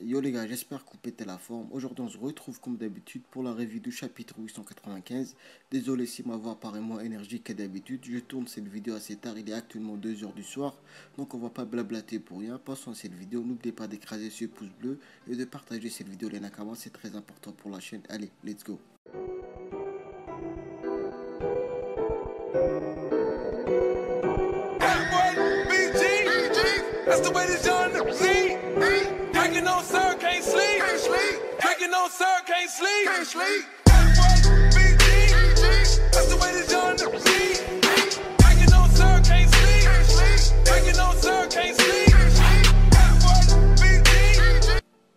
Yo les gars, j'espère que vous pétez la forme. Aujourd'hui on se retrouve comme d'habitude pour la revue du chapitre 895. Désolé si ma voix paraît moins énergique que d'habitude. Je tourne cette vidéo assez tard, il est actuellement 2 h du soir. Donc on va pas blablater pour rien. Passons à cette vidéo. N'oubliez pas d'écraser ce pouce bleu et de partager cette vidéo les Nakamas. C'est très important pour la chaîne. Allez, let's go. That's the way this young see. Drinking on sir, can't sleep. Drinking on sir, can't sleep. That's the way this young see. Drinking on sir, can't sleep. Drinking on sir, can't sleep.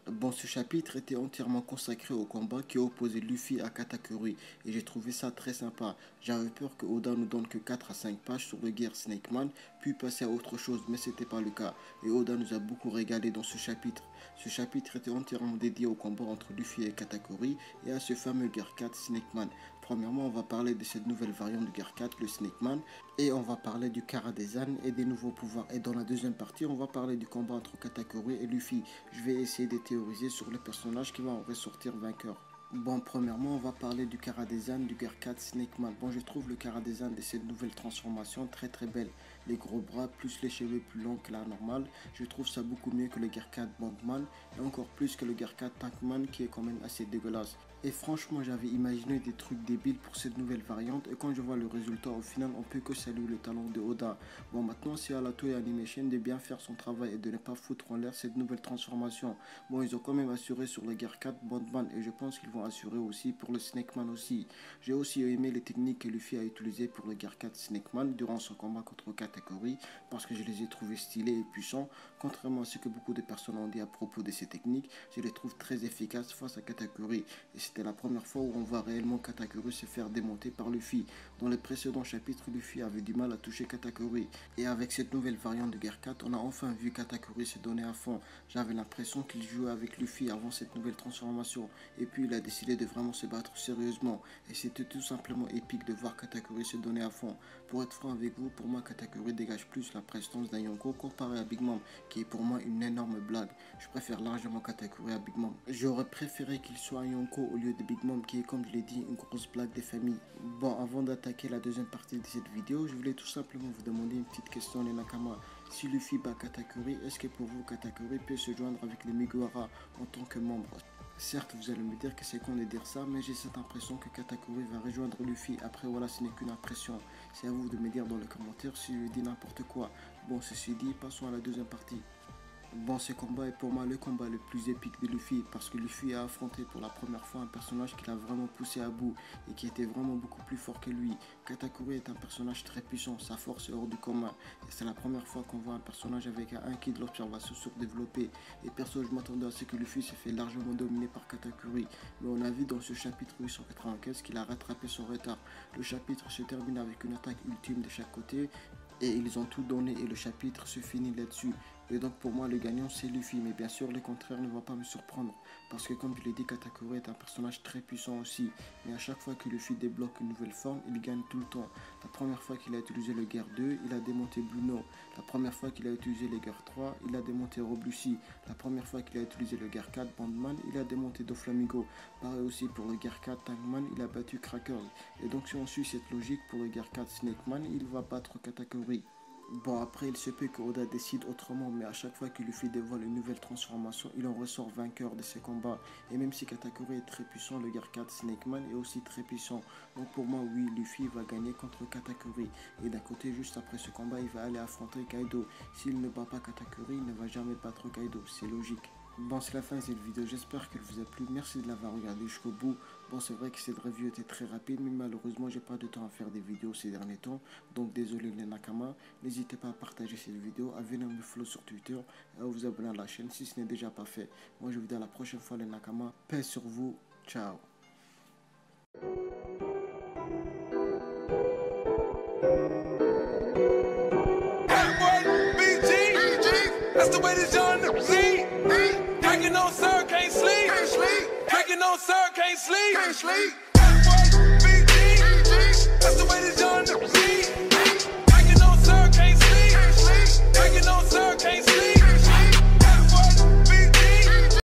Bon, ce chapitre était entièrement consacré au combat qui opposait Luffy à Katakuri et j'ai trouvé ça très sympa. J'avais peur que Oda nous donne que 4 à 5 pages sur le guerre Snake Man puis passer à autre chose, mais c'était pas le cas et Oda nous a beaucoup régalé dans ce chapitre. Ce chapitre était entièrement dédié au combat entre Luffy et Katakuri et à ce fameux guerre 4 Snake Man. Premièrement, on va parler de cette nouvelle variante du Gear 4, le Snake Man, et on va parler du Karadesan et des nouveaux pouvoirs. Et dans la deuxième partie, on va parler du combat entre Katakuri et Luffy. Je vais essayer de théoriser sur les personnages qui vont en ressortir vainqueurs. Bon, premièrement, on va parler du Karadesan du Gear 4 Snake Man. Bon, je trouve le Karadesan de cette nouvelle transformation très très belle. Les gros bras plus les cheveux plus longs que la normale. Je trouve ça beaucoup mieux que le Gear 4 Bankman et encore plus que le Gear 4 Tankman qui est quand même assez dégueulasse. Et franchement, j'avais imaginé des trucs débiles pour cette nouvelle variante et quand je vois le résultat, au final, on peut que saluer le talent de Oda. Bon, maintenant, c'est à la Toei Animation de bien faire son travail et de ne pas foutre en l'air cette nouvelle transformation. Bon, ils ont quand même assuré sur le Gear 4 Bankman et je pense qu'ils vont assurer aussi pour le Snake Man aussi. J'ai aussi aimé les techniques que Luffy a utilisées pour le Gear 4 Snake Man durant son combat contre Katakuri parce que je les ai trouvés stylés et puissants. Contrairement à ce que beaucoup de personnes ont dit à propos de ces techniques, je les trouve très efficaces face à Katakuri. Et c'était la première fois où on voit réellement Katakuri se faire démonter par Luffy. Dans les précédents chapitres, Luffy avait du mal à toucher Katakuri. Et avec cette nouvelle variante de Gear 4, on a enfin vu Katakuri se donner à fond. J'avais l'impression qu'il jouait avec Luffy avant cette nouvelle transformation. Et puis il a décidé de vraiment se battre sérieusement. Et c'était tout simplement épique de voir Katakuri se donner à fond. Pour être franc avec vous, pour moi Katakuri dégage plus la prestance d'un Yonko comparé à Big Mom, qui est pour moi une énorme blague. Je préfère largement Katakuri à Big Mom. J'aurais préféré qu'il soit un Yonko au lieu de Big Mom qui est, comme je l'ai dit, une grosse blague des familles. Bon, avant d'attaquer la deuxième partie de cette vidéo, je voulais tout simplement vous demander une petite question les Nakama. Si Luffy bat Katakuri, est-ce que pour vous Katakuri peut se joindre avec les Mugiwara en tant que membre? Certes, vous allez me dire que c'est con de dire ça, mais j'ai cette impression que Katakuri va rejoindre Luffy. Après, voilà, ce n'est qu'une impression. C'est à vous de me dire dans les commentaires si je dis n'importe quoi. Bon, ceci dit, passons à la deuxième partie. Bon, ce combat est pour moi le combat le plus épique de Luffy parce que Luffy a affronté pour la première fois un personnage qu'il a vraiment poussé à bout et qui était vraiment beaucoup plus fort que lui. Katakuri est un personnage très puissant, sa force est hors du commun et c'est la première fois qu'on voit un personnage avec un ki de l'observation surdéveloppé. Et perso, je m'attendais à ce que Luffy se fait largement dominer par Katakuri, mais on a vu dans ce chapitre 895 qu'il a rattrapé son retard. Le chapitre se termine avec une attaque ultime de chaque côté et ils ont tout donné et le chapitre se finit là-dessus. Et donc pour moi le gagnant c'est Luffy, mais bien sûr le contraire ne va pas me surprendre parce que comme je l'ai dit, Katakuri est un personnage très puissant aussi, mais à chaque fois que Luffy débloque une nouvelle forme, il gagne tout le temps. La première fois qu'il a utilisé le Gear 2, il a démonté Bluno. La première fois qu'il a utilisé le Gear 3, il a démonté Rob Lucy. La première fois qu'il a utilisé le Gear 4 Bandman, il a démonté Doflamingo. Pareil aussi pour le Gear 4 Tankman, il a battu Crackers. Et donc si on suit cette logique pour le Gear 4 Snake Man, il va battre Katakuri. Bon, après, il se peut que Oda décide autrement, mais à chaque fois que Luffy dévoile une nouvelle transformation, il en ressort vainqueur de ses combats. Et même si Katakuri est très puissant, le Gear 4 Snake Man est aussi très puissant. Donc pour moi, oui, Luffy va gagner contre Katakuri. Et d'un côté, juste après ce combat, il va aller affronter Kaido. S'il ne bat pas Katakuri, il ne va jamais battre Kaido, c'est logique. Bon, c'est la fin de cette vidéo, j'espère qu'elle vous a plu, merci de l'avoir regardé jusqu'au bout. Bon, c'est vrai que cette review était très rapide, mais malheureusement, j'ai pas de temps à faire des vidéos ces derniers temps. Donc, désolé les Nakama, n'hésitez pas à partager cette vidéo, à venir me follow sur Twitter et à vous abonner à la chaîne si ce n'est déjà pas fait. Moi, je vous dis à la prochaine fois les Nakama, paix sur vous, ciao. That's the way this young see. Drinking on sir, can't sleep. Drinking on sir, can't sleep. That's the way this young see.